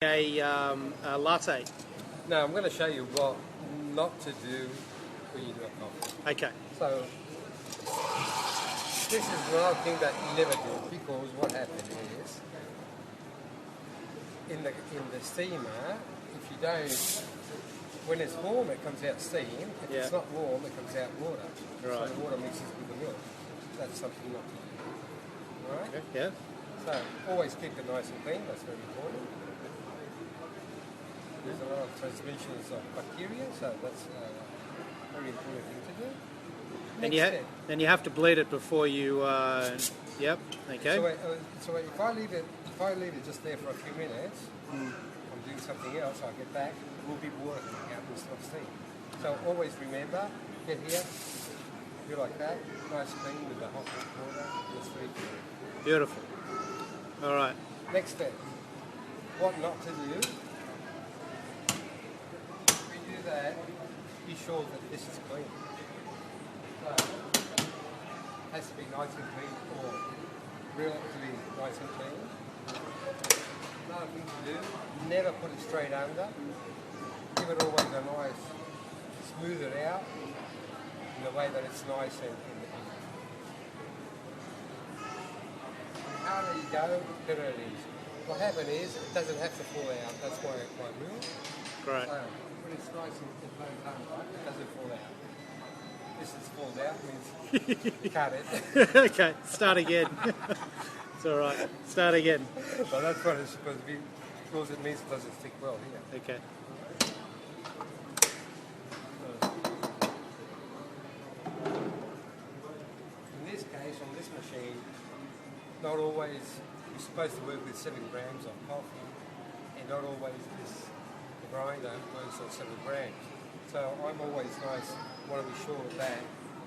a latte. Now I'm going to show you what not to do when you do a coffee. Okay. So this is another thing that you never do, because what happens is in the steamer, if you don't, when it's warm it comes out steam. If it's not warm it comes out water. Right. So the water mixes with the milk. That's something not to do. All right? Okay. Yeah. So always keep it nice and clean. That's very important. There's a lot of transmissions of bacteria, so that's a very important thing to do. And you have to bleed it before you. Yep. Okay. So if I leave it just there for a few minutes, I'm doing something else. I'll get back. It will be water coming out instead of steam. So always remember, get here, do like that, nice clean with the hot water. It's very good. Beautiful. All right. Next step. What not to do. That, be sure that this is clean. So, it has to be nice and clean, or relatively nice and clean. Another thing to do, never put it straight under. Give it always a nice, smooth it out in a way that it's nice and the harder you go, the better it is. What happens is, it doesn't have to fall out. That's my rule. Great. So, when it's nice and low time, right, it doesn't fall out. This has fallen out, means cut it. Okay, start again. It's all right. Start again. So that's what it's supposed to be, because it means it doesn't stick well here. Okay. In this case, on this machine, not always, you're supposed to work with 7 grams of coffee, and not always this grinder goes on 7 grams. So I'm always want to be sure that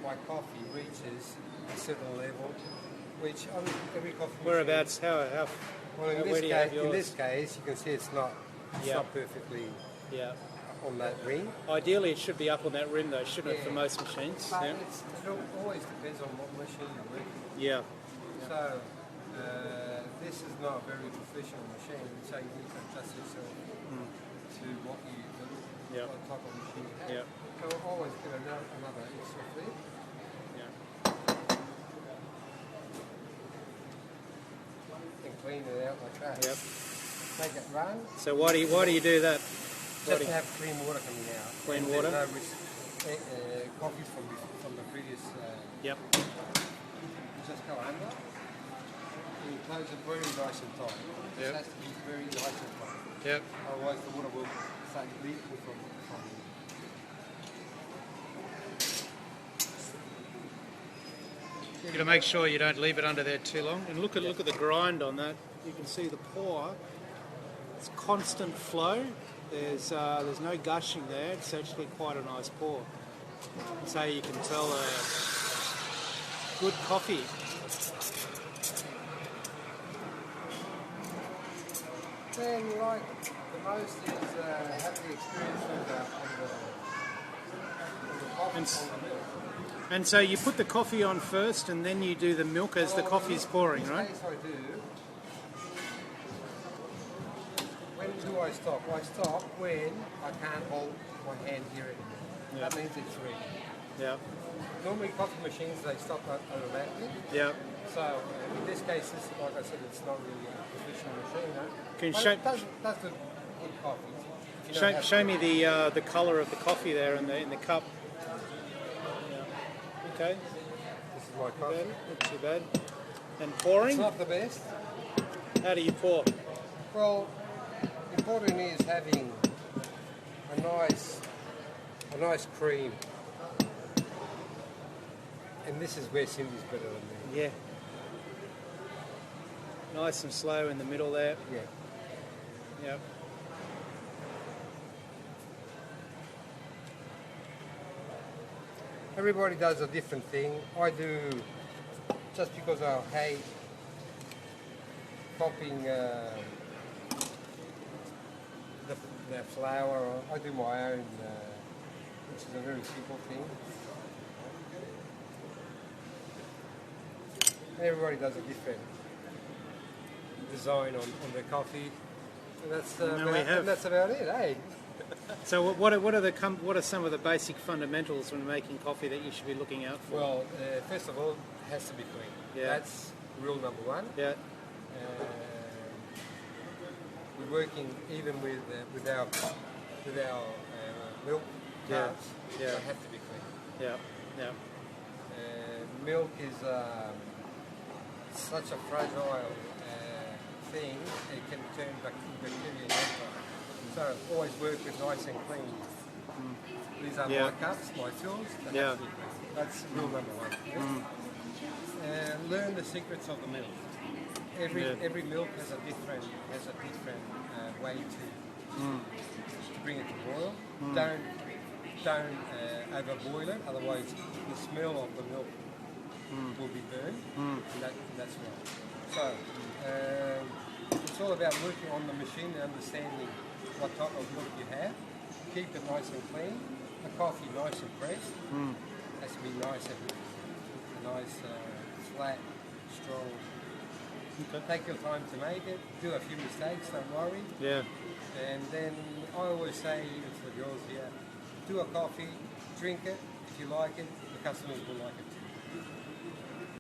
my coffee reaches a certain level, which on every coffee Whereabouts? Machine, How? well, in this case, you can see it's not perfectly on that ring. Ideally, it should be up on that rim, though, shouldn't it, for most machines? But it always depends on what machine you're working with. Yeah. So this is not a very professional machine, so you need to adjust yourself to what you do, what type of machine you have. So always get another extra flip. And clean it out like that. Yep. Make it run. So why do you do that? Just to have clean water coming out. Clean water? There's no coffees from the previous... Yep. You just go under. And you close it very nice and tight. It has to be very nice and tight. Yep. Otherwise the water will start leaking from You've got to make sure you don't leave it under there too long. And look at the grind on that. You can see the pour. It's constant flow. There's no gushing there. It's actually quite a nice pour. That's how you can tell a good coffee. Then, like the most is have the experience on the coffee on the milk. And so you put the coffee on first, and then you do the milk as the coffee's pouring, right? In this case I do. When do I stop? I stop when I can't hold my hand here anymore. That means it's ready. Yeah. Normally coffee machines, they stop automatically. Yeah. So in this case, like I said, it's not really a professional machine. Can you that's the good coffee. Show me the colour of the coffee there in the cup. Okay. This is my coffee. Not too bad. And pouring? It's not the best. How do you pour? Well, important is having a nice cream. And this is where Cindy's better than me. Yeah. Nice and slow in the middle there. Yeah. Yep. Everybody does a different thing. I do, just because I hate popping the flour, I do my own, which is a very simple thing. Everybody does a different design on the coffee. And that's about it, eh? So what are some of the basic fundamentals when making coffee that you should be looking out for? Well, first of all, it has to be clean. Yeah. That's rule number one. Yeah. We're working even with our milk Yeah. cups. Yeah. They have to be clean. Yeah. Yeah. Milk is such a fragile thing. It can turn bacteria anytime. So always work with nice and clean. These are Yeah. my cups, my tools. They Yeah. have to be clean. That's rule number one. Learn the secrets of the milk. Every milk has a different way to bring it to boil. Don't overboil it, otherwise the smell of the milk will be burned. That's wrong. So it's all about working on the machine and understanding what type of milk you have. Keep it nice and clean. The coffee nice and pressed. Has to be nice and nice, flat, strong. Okay. Take your time to make it. Do a few mistakes, don't worry. Yeah. And then I always say to the girls here, do a coffee, drink it. If you like it, the customers will like it too.